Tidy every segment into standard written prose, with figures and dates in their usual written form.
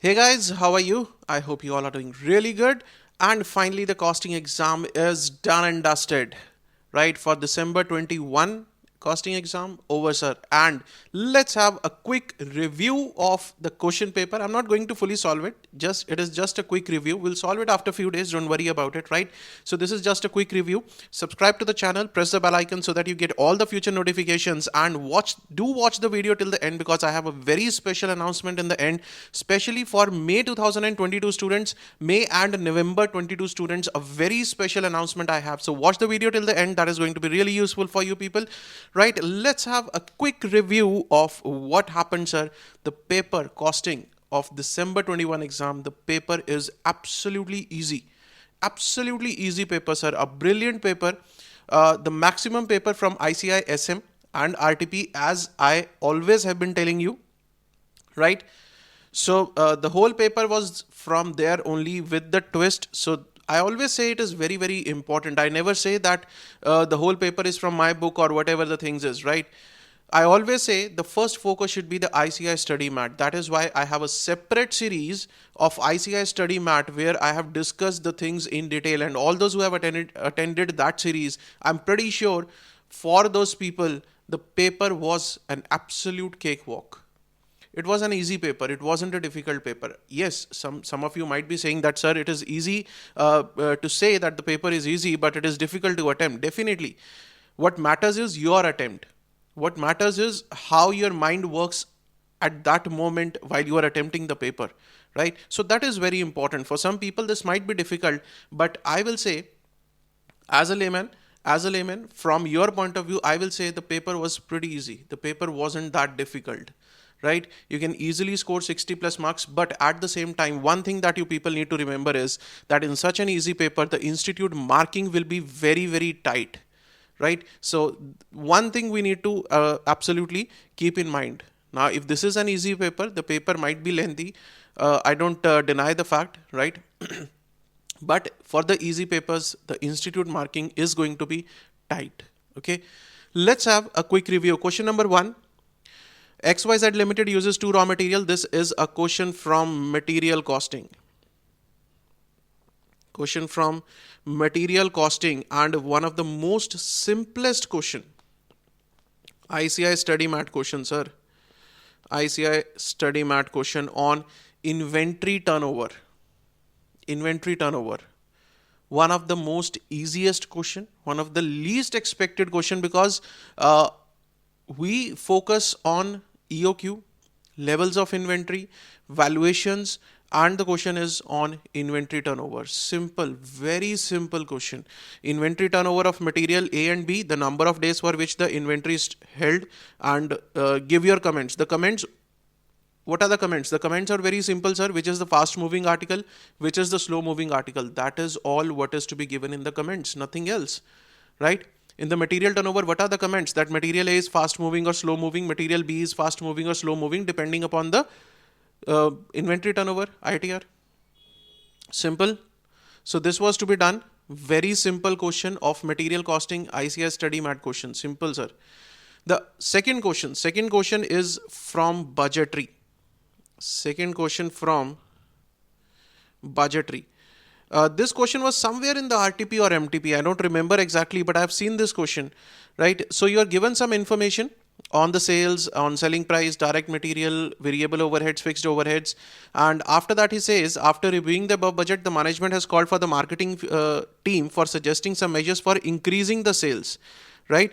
Hey guys, how are you? I hope you all are doing really good. And finally, the costing exam is done and dusted, right? For December 21 costing exam over, sir. And let's have a quick review of the question paper. I'm not going to fully solve it. It is just a quick review. We'll solve it after a few days. Don't worry about it, right? So this is just a quick review. Subscribe to the channel, press the bell icon so that you get all the future notifications, and watch the video till the end because I have a very special announcement in the end, especially for May 2022 students, May and November 22 students. A very special announcement I have. So watch the video till the end. That is going to be really useful for you people, right? Let's have a quick review of what happened, sir. The paper costing of December 21 exam, the paper is absolutely easy. Absolutely easy paper, sir. A brilliant paper. The maximum paper from ICI SM and RTP, as I always have been telling you, right? So the whole paper was from there only with the twist. So I always say it is very, very important. I never say that the whole paper is from my book or whatever the things is, right? I always say the first focus should be the ICI study mat. That is why I have a separate series of ICI study mat where I have discussed the things in detail. And all those who have attended that series, I'm pretty sure for those people, the paper was an absolute cakewalk. It was an easy paper. It wasn't a difficult paper. Yes, some of you might be saying that, sir, it is easy to say that the paper is easy, but it is difficult to attempt. Definitely. What matters is your attempt. What matters is how your mind works at that moment while you are attempting the paper, right? So that is very important. For some people, this might be difficult, but I will say, as a layman, from your point of view, I will say the paper was pretty easy. The paper wasn't that difficult, right? You can easily score 60 plus marks, but at the same time, one thing that you people need to remember is that in such an easy paper, the institute marking will be very, very tight, right? So one thing we need to absolutely keep in mind. Now, if this is an easy paper, the paper might be lengthy. I don't deny the fact, right? But for the easy papers, the institute marking is going to be tight. Okay, let's have a quick review. Question number 1. XYZ Limited uses 2 raw material. This is a question from material costing. Question from material costing, and one of the most simplest question. ICI study mat question, sir. ICI study mat question on inventory turnover. Inventory turnover. One of the most easiest question, one of the least expected question, because we focus on EOQ, levels of inventory, valuations, and the question is on inventory turnover. Simple, very simple question. Inventory turnover of material A and B, the number of days for which the inventory is held, and give your comments. The comments, what are the comments? The comments are very simple, sir. Which is the fast moving article? Which is the slow moving article? That is all what is to be given in the comments, nothing else, right? In the material turnover, what are the comments? That material A is fast moving or slow moving, material B is fast moving or slow moving, depending upon the inventory turnover, ITR. Simple. So this was to be done. Very simple question of material costing, ICI study mat question. Simple, sir. The second question is from budgetary. Second question from budgetary. This question was somewhere in the RTP or MTP. I don't remember exactly, but I've seen this question, right? So you are given some information on the sales, on selling price, direct material, variable overheads, fixed overheads. And after that, he says, after reviewing the above budget, the management has called for the marketing team for suggesting some measures for increasing the sales, right?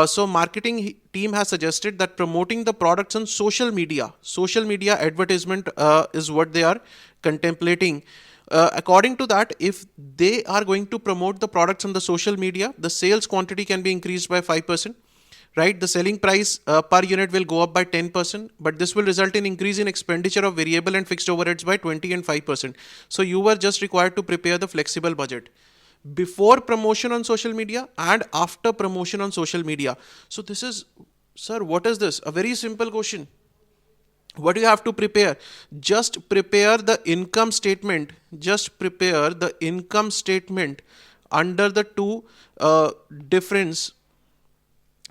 So marketing team has suggested that promoting the products on social media advertisement is what they are contemplating. According to that, if they are going to promote the products on the social media, the sales quantity can be increased by 5%, right? The selling price per unit will go up by 10%, but this will result in increase in expenditure of variable and fixed overheads by 20 and 5%. So you were just required to prepare the flexible budget before promotion on social media and after promotion on social media. So this is, sir, what is this? A very simple question. What do you have to prepare? Just prepare the income statement. Just prepare the income statement under the two difference.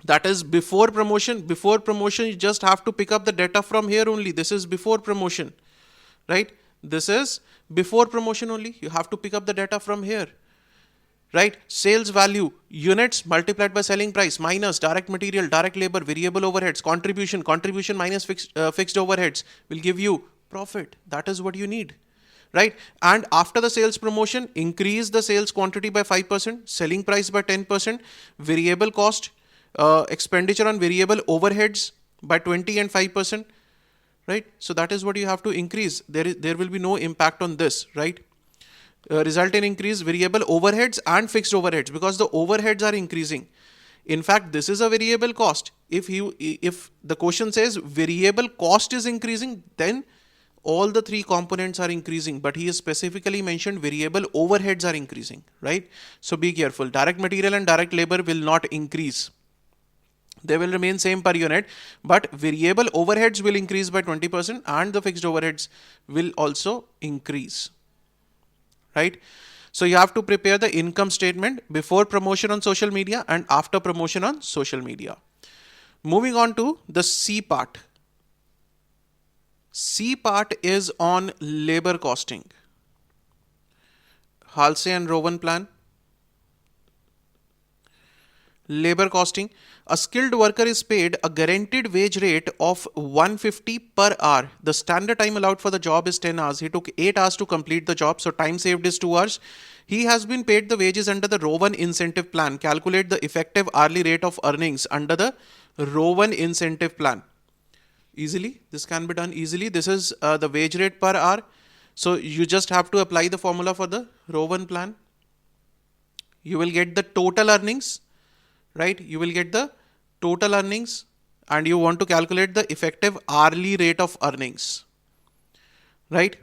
That is before promotion. Before promotion, you just have to pick up the data from here only. This is before promotion, right? This is before promotion only. You have to pick up the data from here, right? Sales value, units multiplied by selling price minus direct material, direct labor, variable overheads, contribution minus fixed overheads will give you profit. That is what you need, right? And after the sales promotion, increase the sales quantity by 5%, selling price by 10%, variable cost, expenditure on variable overheads by 20 and 5%, right? So that is what you have to increase. There will be no impact on this, right? Result in increased variable overheads and fixed overheads, because the overheads are increasing. In fact, this is a variable cost. If the question says variable cost is increasing, then all the three components are increasing, but he has specifically mentioned variable overheads are increasing, right? So be careful. Direct material and direct labor will not increase. They will remain same per unit, but variable overheads will increase by 20% and the fixed overheads will also increase, right? So you have to prepare the income statement before promotion on social media and after promotion on social media. Moving on to the C part. C part is on labor costing. Halsey and Rowan plan. Labor costing. A skilled worker is paid a guaranteed wage rate of 150 per hour. The standard time allowed for the job is 10 hours. He took 8 hours to complete the job, so time saved is 2 hours. He has been paid the wages under the Rowan incentive plan. Calculate the effective hourly rate of earnings under the Rowan incentive plan. Easily, this can be done easily. This is the wage rate per hour. So you just have to apply the formula for the Rowan plan. You will get the total earnings, right? You will get the total earnings and you want to calculate the effective hourly rate of earnings, right?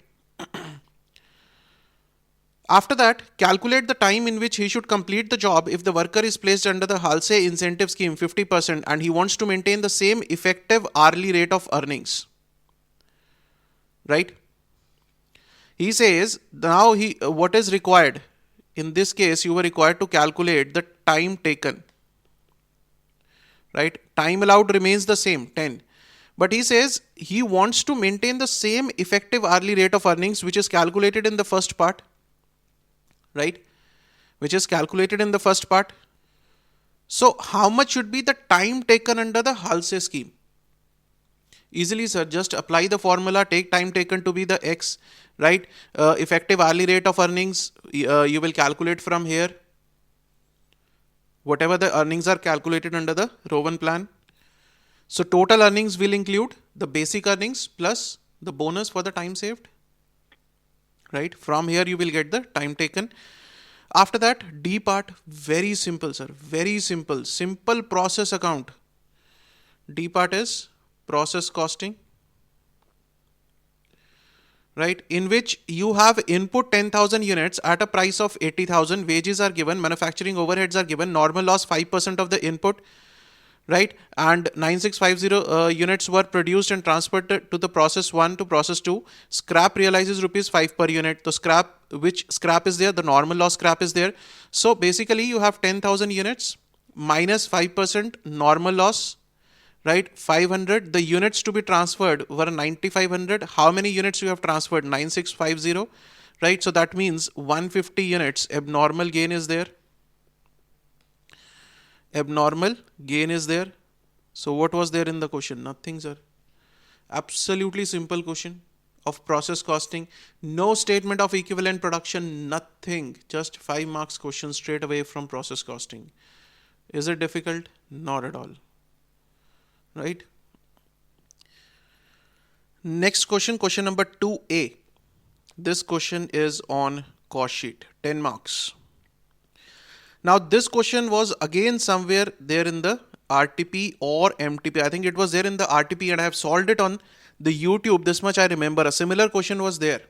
After that, calculate the time in which he should complete the job if the worker is placed under the Halsey incentive scheme 50% and he wants to maintain the same effective hourly rate of earnings, right? He says now what is required. In this case, you were required to calculate the time taken, right? Time allowed remains the same, 10. But he says he wants to maintain the same effective hourly rate of earnings, which is calculated in the first part, right? Which is calculated in the first part. So how much should be the time taken under the Halsey scheme? Easily, sir, just apply the formula, take time taken to be the X, right? Effective hourly rate of earnings, you will calculate from here. Whatever the earnings are calculated under the Rowan plan. So total earnings will include the basic earnings plus the bonus for the time saved, right? From here you will get the time taken. After that, D part, very simple, sir, very simple, simple process account. D part is process costing, right? In which you have input 10,000 units at a price of 80,000, wages are given, manufacturing overheads are given, normal loss 5% of the input, right? And 9650 units were produced and transferred to the process 1 to process 2. Scrap realizes rupees 5 per unit. The scrap, which scrap is there? The normal loss scrap is there. So basically you have 10,000 units minus 5% normal loss, right? 500. The units to be transferred were 9500. How many units you have transferred? 9650, right? So that means 150 units. Abnormal gain is there. Abnormal gain is there. So what was there in the question? Nothing, sir. Absolutely simple question of process costing. No statement of equivalent production, nothing. Just 5 marks question straight away from process costing. Is it difficult? Not at all. Right? Next question, question number 2A. This question is on cost sheet, 10 marks. Now this question was again somewhere there in the RTP or MTP. I think it was there in the RTP and I have solved it on the YouTube. This much I remember. A similar question was there.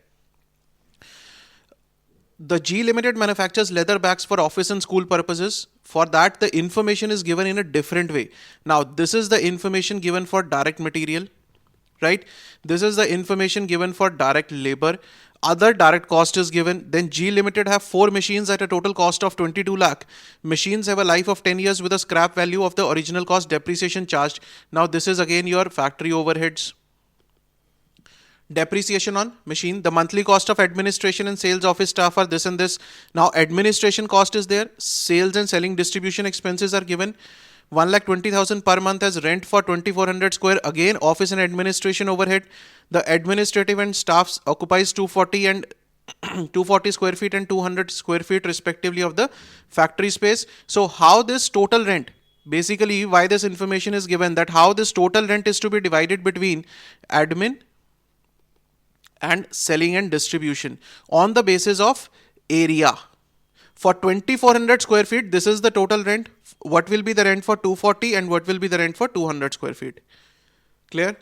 The G Limited manufactures leather bags for office and school purposes. For that, the information is given in a different way. Now, this is the information given for direct material, right? This is the information given for direct labor. Other direct cost is given. Then G Limited have 4 machines at a total cost of 22 lakh. Machines have a life of 10 years with a scrap value of the original cost depreciation charged. Now, this is again your factory overheads. Depreciation on machine. The monthly cost of administration and sales office staff are this and this. Now administration cost is there. Sales and selling distribution expenses are given. 1,20,000 per month as rent for 2400 square. Again, office and administration overhead. The administrative and staffs occupies 240 and 240 square feet and 200 square feet respectively of the factory space. So how this total rent, basically why this information is given, that how this total rent is to be divided between admin and selling and distribution on the basis of area. For 2400 square feet, this is the total rent. What will be the rent for 240 and what will be the rent for 200 square feet? Clear?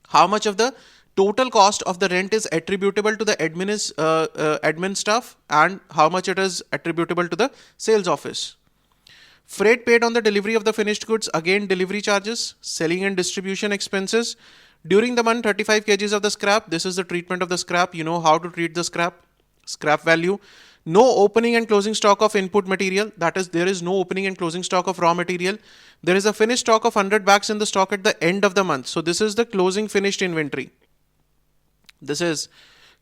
How much of the total cost of the rent is attributable to the admin staff and how much it is attributable to the sales office? Freight paid on the delivery of the finished goods, again delivery charges, selling and distribution expenses. During the month, 35 kgs of the scrap. This is the treatment of the scrap. You know how to treat the scrap. Scrap value. No opening and closing stock of input material. That is, there is no opening and closing stock of raw material. There is a finished stock of 100 bags in the stock at the end of the month. So this is the closing finished inventory. This is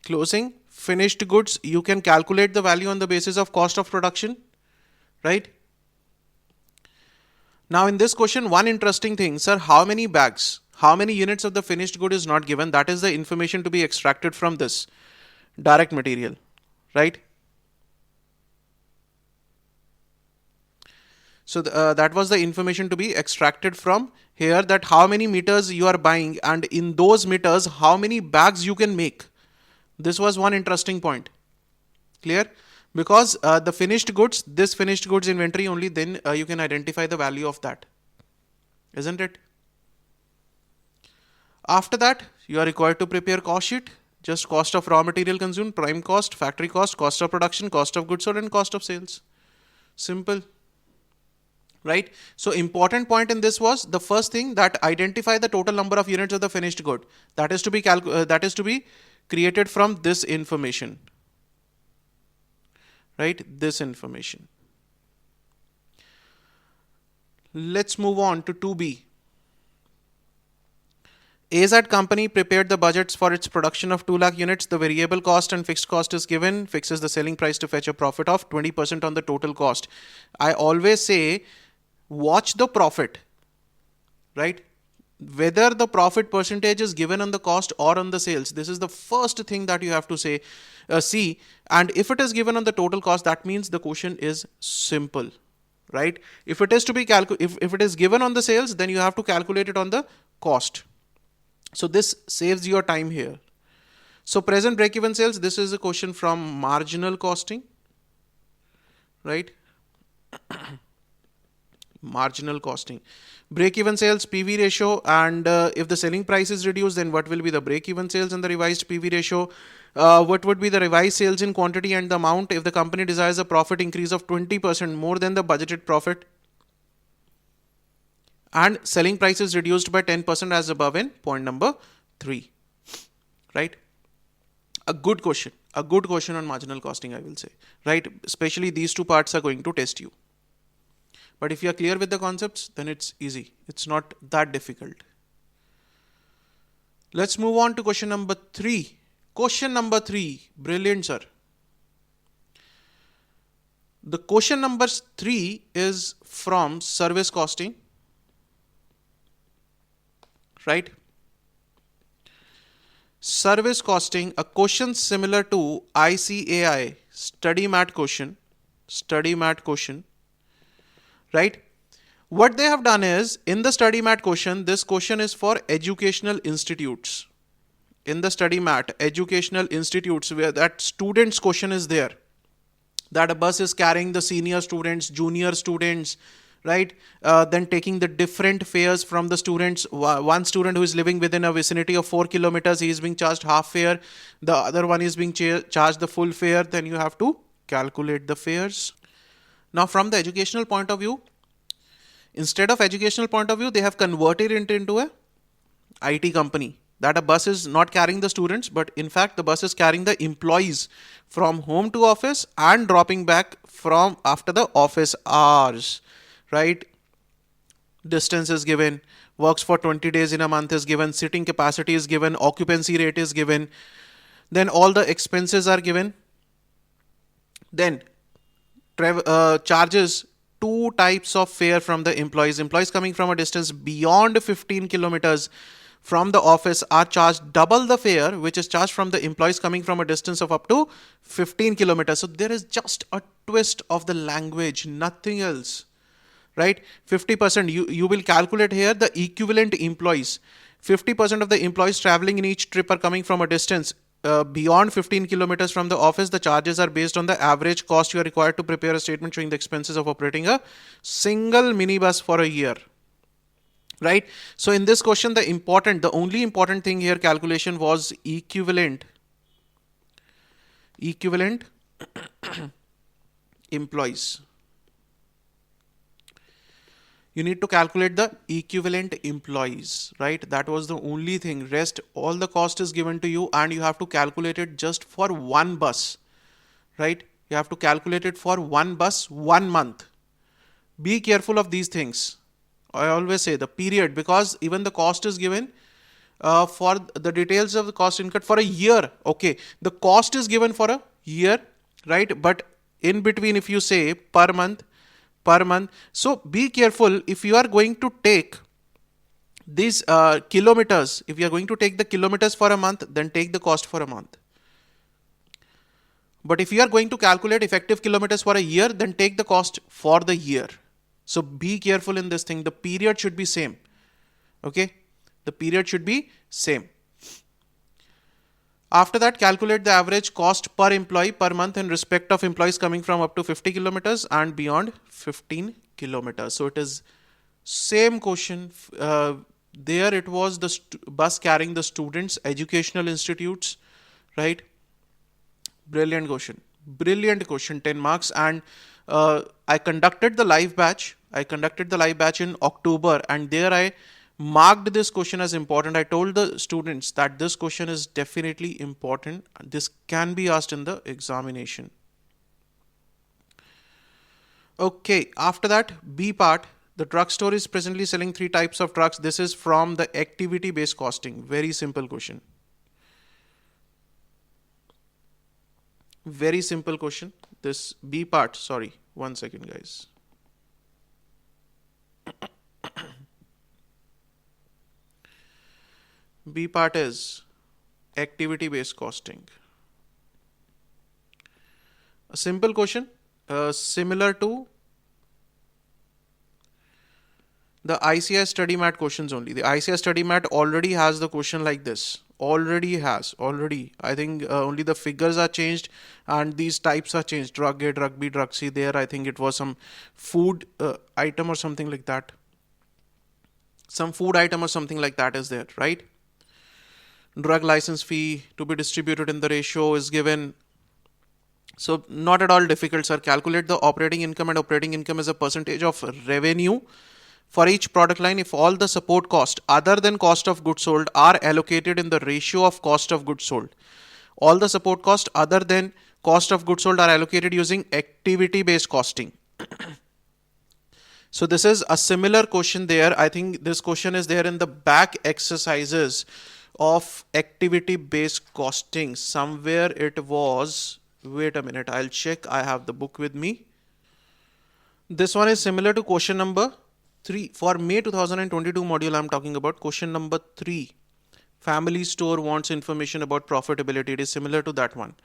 closing finished goods. You can calculate the value on the basis of cost of production, right? Now in this question, one interesting thing, sir, how many bags, how many units of the finished good is not given? That is the information to be extracted from this direct material, right? So that was the information to be extracted from here, that how many meters you are buying and in those meters, how many bags you can make. This was one interesting point. Clear? Because the finished goods, this finished goods inventory, only then you can identify the value of that. Isn't it? After that, you are required to prepare cost sheet. Just cost of raw material consumed, prime cost, factory cost, cost of production, cost of goods sold and cost of sales. Simple. Right? So important point in this was the first thing, that identify the total number of units of the finished good. That is to be created from this information. Right? This information. Let's move on to 2B. AZ company prepared the budgets for its production of 2 lakh units. The variable cost and fixed cost is given. Fixes the selling price to fetch a profit of 20% on the total cost. I always say, watch the profit, right? Whether the profit percentage is given on the cost or on the sales. This is the first thing that you have to say, see. And if it is given on the total cost, that means the question is simple, right? If it is to be if it is given on the sales, then you have to calculate it on the cost. So this saves your time here. So present break-even sales, this is a question from marginal costing, right? Marginal costing. Break-even sales, PV ratio, and if the selling price is reduced, then what will be the break-even sales and the revised PV ratio? What would be the revised sales in quantity and the amount if the company desires a profit increase of 20% more than the budgeted profit? And selling price is reduced by 10% as above in point number 3, right? A good question on marginal costing, I will say, right? Especially these two parts are going to test you. But if you are clear with the concepts, then it's easy. It's not that difficult. Let's move on to question number 3. Question number 3, brilliant, sir. The question number 3 is from service costing. Right? Service costing, a question similar to ICAI, study mat question, right? What they have done is, in the study mat question, this question is for educational institutes. In the study mat, educational institutes, where that students question is there, that a bus is carrying the senior students, junior students, right? Then taking the different fares from the students. One student who is living within a vicinity of 4 kilometers, he is being charged half fare. The other one is being charged the full fare. Then you have to calculate the fares. Now from the educational point of view, instead of educational point of view, they have converted it into a IT company. That a bus is not carrying the students, but in fact the bus is carrying the employees from home to office and dropping back from after the office hours. Right? Distance is given, works for 20 days in a month is given, sitting capacity is given, occupancy rate is given, then all the expenses are given. Then charges two types of fare from the employees. Employees coming from a distance beyond 15 kilometers from the office are charged double the fare which is charged from the employees coming from a distance of up to 15 kilometers. So there is just a twist of the language, nothing else, right? 50%, you will calculate here the equivalent employees. 50% of the employees traveling in each trip are coming from a distance beyond 15 kilometers from the office. The charges are based on the average cost you are required to prepare a statement showing the expenses of operating a single minibus for a year, right? So in this question, the only important thing here calculation was equivalent employees. You need to calculate the equivalent employees, right? That was the only thing. Rest, all the cost is given to you and you have to calculate it just for one bus, right? You have to calculate it for one bus, 1 month. Be careful of these things. I always say the period, because even the cost is given for the details of the cost incurred for a year. Okay, the cost is given for a year, right? But in between, if you say per month, so be careful if you are going to take these kilometers. If you are going to take the kilometers for a month, then take the cost for a month. But if you are going to calculate effective kilometers for a year, then take the cost for the year. So be careful in this thing. The period should be same. Okay, the period should be same. After that, calculate the average cost per employee per month in respect of employees coming from up to 50 kilometers and beyond 15 kilometers. So it is same question. There it was the bus carrying the students, educational institutes, right? Brilliant question, 10 marks. And I conducted the live batch. In October, and there I marked this question as important. I told the students that this question is definitely important. This can be asked in the examination. Okay, after that, B part. The drugstore is presently selling 3 types of drugs. This is from the activity based costing. Very simple question. Very simple question. This B part, sorry, 1 second guys. B part is activity based costing. A simple question, similar to the ICI study mat questions only. The ICI study mat already has the question like this. Already. I think only the figures are changed and these types are changed. Drug A, drug B, drug C. There I think it was some food item or something like that. Some food item or something like that is there, right? Drug license fee to be distributed in the ratio is given. So not at all difficult, sir. Calculate the operating income, and operating income is a percentage of revenue for each product line if all the support cost other than cost of goods sold are allocated in the ratio of cost of goods sold. All the support cost other than cost of goods sold are allocated using activity based costing. So this is a similar question there. I think this question is there in the back exercises of activity based costing. Somewhere it was, wait a minute, I'll check. I have the book with me. This one is similar to question number 3 for May 2022 module. I'm talking about question number 3. Family store wants information about profitability. It is similar to that one,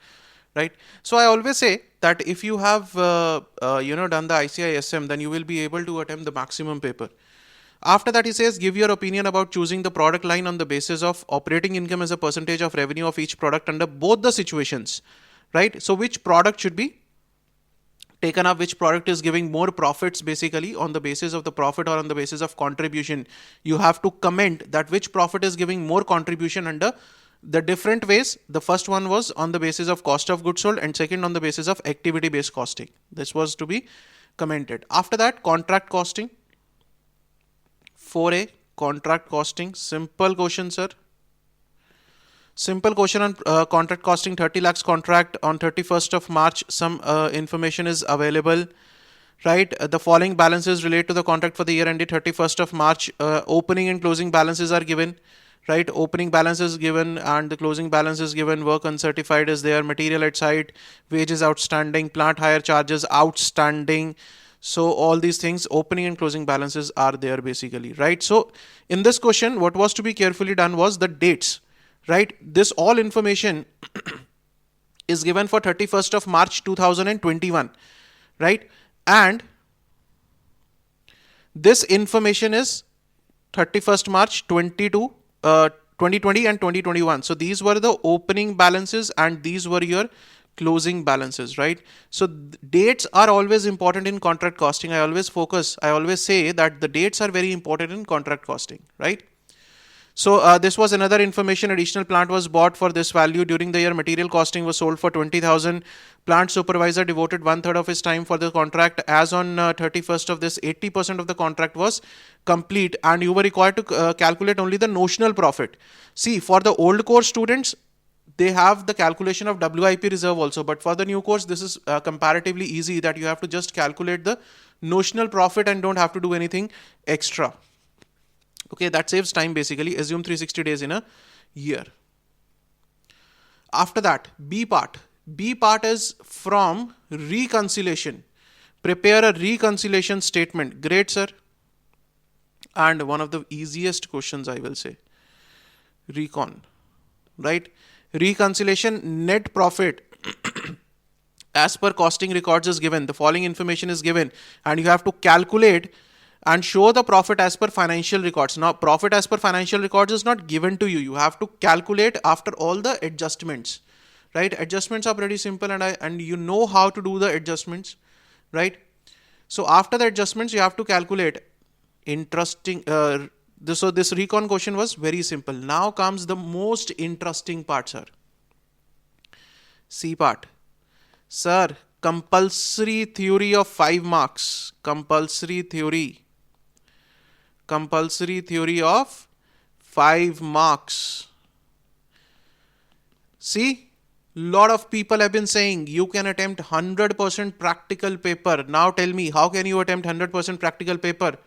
right? So I always say that if you have done the ICISM, then you will be able to attempt the maximum paper. After that, he says, give your opinion about choosing the product line on the basis of operating income as a percentage of revenue of each product under both the situations, right? So which product should be taken up, which product is giving more profits, basically on the basis of the profit or on the basis of contribution. You have to comment that which profit is giving more contribution under the different ways. The first one was on the basis of cost of goods sold and second on the basis of activity based costing. This was to be commented. After that, contract costing. 4A, contract costing. Simple question, sir. Simple question on contract costing. 30 lakhs contract on 31st of March. Some information is available. right? The following balances relate to the contract for the year ended 31st of March. Opening and closing balances are given, right? Opening balance is given and the closing balance is given. Work uncertified is there. Material at site, wages outstanding, plant hire charges outstanding. So all these things, opening and closing balances are there basically, right? So in this question, what was to be carefully done was the dates, right? This all information is given for 31st of March 2021, right? And this information is 31st March 2020 and 2021. So these were the opening balances and these were your closing balances, right? So dates are always important in contract costing. I always say that the dates are very important in contract costing, right? So this was another information. Additional plant was bought for this value during the year. Material costing was sold for 20,000. Plant supervisor devoted 1/3 of his time for the contract. As on 31st of this, 80% of the contract was complete, and you were required to calculate only the notional profit. See, for the old course students, they have the calculation of WIP reserve also, but for the new course, this is comparatively easy, that you have to just calculate the notional profit and don't have to do anything extra. Okay, that saves time basically. Assume 360 days in a year. After that, B part. B part is from reconciliation. Prepare a reconciliation statement. Great, sir. And one of the easiest questions, I will say. Recon. Right? Reconciliation, net profit as per costing records is given. The following information is given and you have to calculate and show the profit as per financial records. Now, profit as per financial records is not given to you. You have to calculate after all the adjustments, right? Adjustments are pretty simple and you know how to do the adjustments, right? So after the adjustments, you have to calculate. Interesting. So this recon question was very simple. Now comes the most interesting part, sir. C part. Sir, compulsory theory of 5 marks. Compulsory theory of 5 marks. See, lot of people have been saying you can attempt 100% practical paper. Now tell me, how can you attempt 100% practical paper?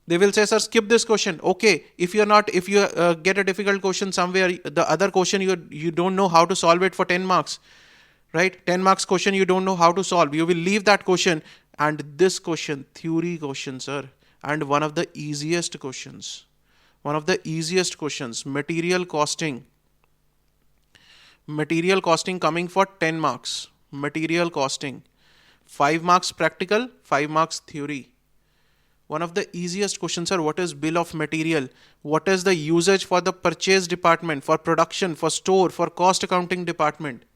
They will say, sir, skip this question. Okay, if you get a difficult question somewhere, the other question you don't know how to solve it for 10 marks, right? 10 marks question you don't know how to solve. You will leave that question, and this question, theory question, sir, and one of the easiest questions. Material costing coming for 10 marks. Material costing, 5 marks practical, 5 marks theory. One of the easiest questions are, what is bill of material? What is the usage for the purchase department, for production, for store, for cost accounting department?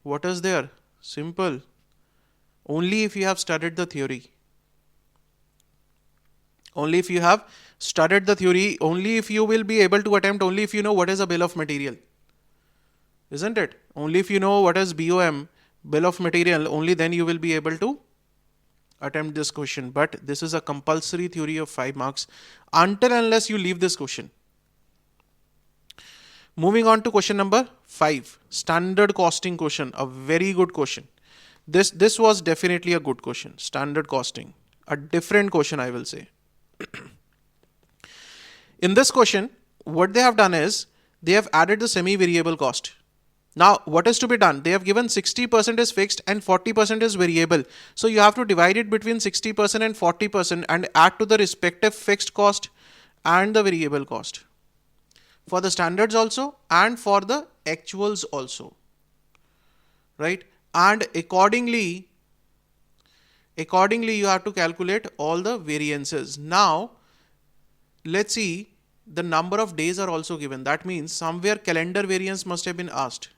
What is there? Simple. Only if you have studied the theory. Only if you have studied the theory, only if you will be able to attempt, only if you know what is a bill of material. Isn't it? Only if you know what is BOM, bill of material, only then you will be able to attempt this question. But this is a compulsory theory of 5 marks until unless you leave this question. Moving on to question number 5, standard costing question, a very good question. This was definitely a good question. Standard costing, a different question, I will say. In this question, what they have done is they have added the semi-variable cost. Now, what is to be done? They have given 60% is fixed and 40% is variable. So you have to divide it between 60% and 40% and add to the respective fixed cost and the variable cost. For the standards also and for the actuals also. Right? And accordingly you have to calculate all the variances. Now, let's see, the number of days are also given. That means somewhere calendar variance must have been asked.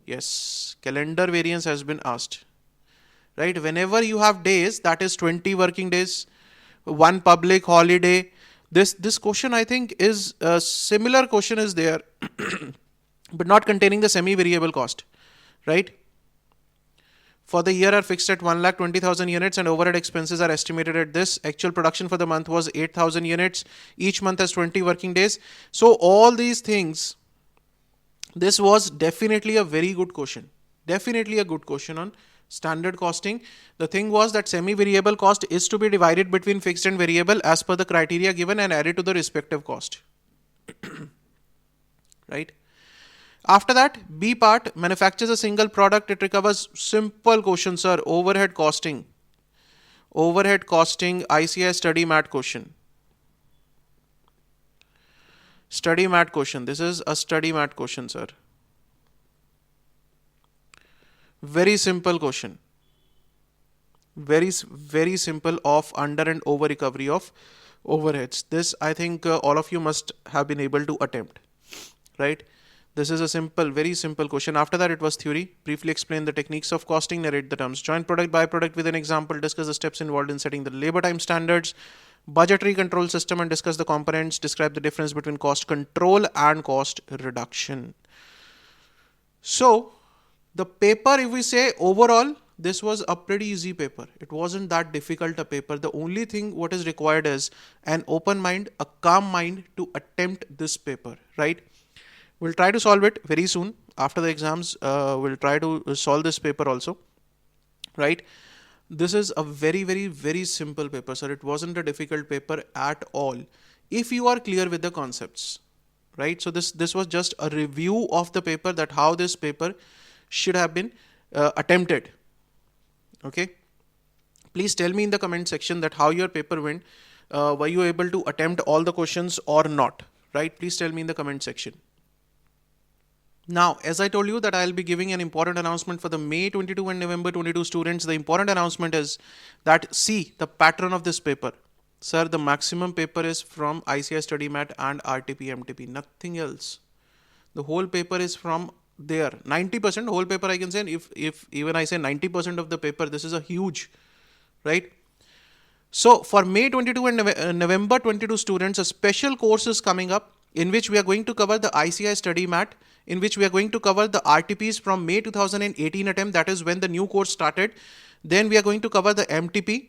Yes, calendar variance has been asked. Right? Whenever you have days, that is 20 working days, 1 public holiday. This question, I think, is a similar question is there, but not containing the semi-variable cost. Right? For the year are fixed at 1,20,000 units and overhead expenses are estimated at this. Actual production for the month was 8,000 units. Each month has 20 working days. So all these things, this was definitely a very good question. Definitely a good question on standard costing, the thing was that semi-variable cost is to be divided between fixed and variable as per the criteria given and added to the respective cost. Right? After that, B part, manufactures a single product, it recovers. Simple question, sir. Overhead costing. Overhead costing, ICI study mat question. Study mat question. This is a study mat question, sir. Very simple question. Very simple of under and over recovery of overheads. This I think all of you must have been able to attempt. Right? This is a simple, very simple question. After that, it was theory. Briefly explain the techniques of costing, narrate the terms. Joint product, byproduct with an example, discuss the steps involved in setting the labor time standards, budgetary control system, and discuss the components. Describe the difference between cost control and cost reduction. So, the paper, if we say overall, this was a pretty easy paper. It wasn't that difficult a paper. The only thing what is required is an open mind, a calm mind to attempt this paper, right? We'll try to solve it very soon. After the exams, we'll try to solve this paper also, right? This is a very simple paper, sir. It wasn't a difficult paper at all. If you are clear with the concepts, right? So this was just a review of the paper, that how this paper should have been attempted. Okay. Please tell me in the comment section that how your paper went. Were you able to attempt all the questions or not? Right? Please tell me in the comment section. Now, as I told you that I'll be giving an important announcement for the May 22 and November 22 students. The important announcement is that see the pattern of this paper. Sir, the maximum paper is from ICI Study Mat and RTP MTP, nothing else. The whole paper is from there. 90% whole paper I can say. If even I say 90% of the paper, this is a huge, right? So for May 22 and November 22 students, a special course is coming up in which we are going to cover the ICI Study Mat, in which we are going to cover the RTPs from May 2018 attempt, that is when the new course started. Then we are going to cover the MTP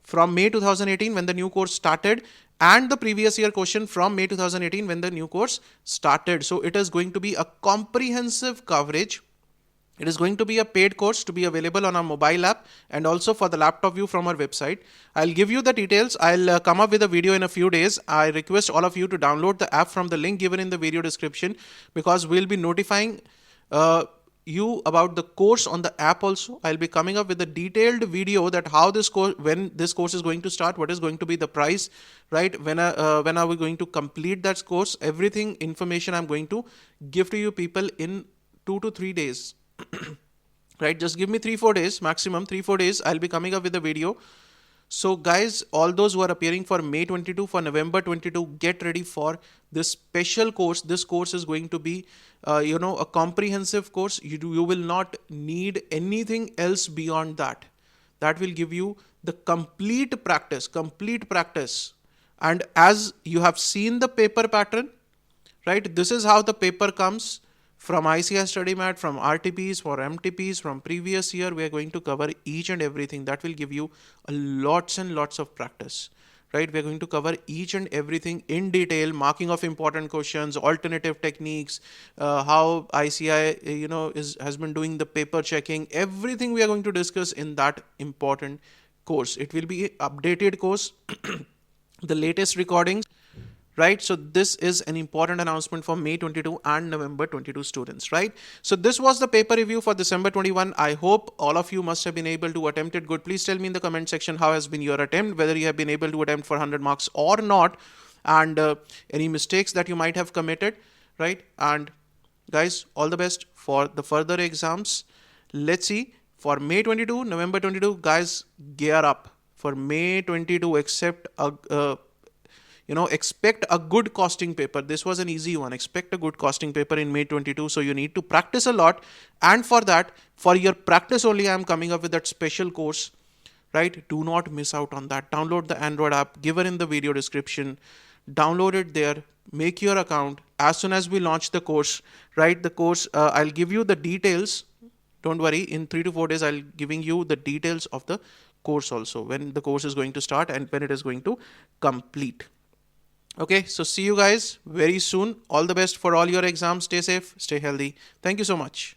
from May 2018 when the new course started, and the previous year question from May 2018 when the new course started. So it is going to be a comprehensive coverage. It is going to be a paid course to be available on our mobile app and also for the laptop view from our website. I'll give you the details. I'll come up with a video in a few days. I request all of you to download the app from the link given in the video description, because we'll be notifying you about the course on the app also. I'll be coming up with a detailed video that how this course, when this course is going to start, what is going to be the price, right? When are we going to complete that course? Everything information I'm going to give to you people in 2 to 3 days. Right, just give me 3-4 days, maximum 3-4 days. I'll be coming up with a video. So guys, all those who are appearing for May 22, for November 22, get ready for this special course. This course is going to be a comprehensive course. You will not need anything else beyond that. That will give you the complete practice. And as you have seen the paper pattern, right, this is how the paper comes. From ICI Study Mat, from RTPs, for MTPs, from previous year, we are going to cover each and everything. That will give you lots and lots of practice, right? We are going to cover each and everything in detail, marking of important questions, alternative techniques, how ICI, has been doing the paper checking. Everything we are going to discuss in that important course. It will be an updated course, the latest recordings. Right, so this is an important announcement for May 22 and November 22 students, right? So this was the paper review for December 21. I hope all of you must have been able to attempt it good. Please tell me in the comment section how has been your attempt, whether you have been able to attempt for 100 marks or not, and any mistakes that you might have committed, right? And guys, all the best for the further exams. Let's see, for May 22, November 22, guys, gear up. For May 22, expect a good costing paper. This was an easy one. Expect a good costing paper in May 22. So you need to practice a lot. And for that, for your practice only, I'm coming up with that special course, right? Do not miss out on that. Download the Android app given in the video description. Download it there. Make your account. As soon as we launch the course, right? The course, I'll give you the details. Don't worry. In 3 to 4 days, I'll giving you the details of the course also. When the course is going to start and when it is going to complete. Okay, so see you guys very soon. All the best for all your exams. Stay safe, stay healthy. Thank you so much.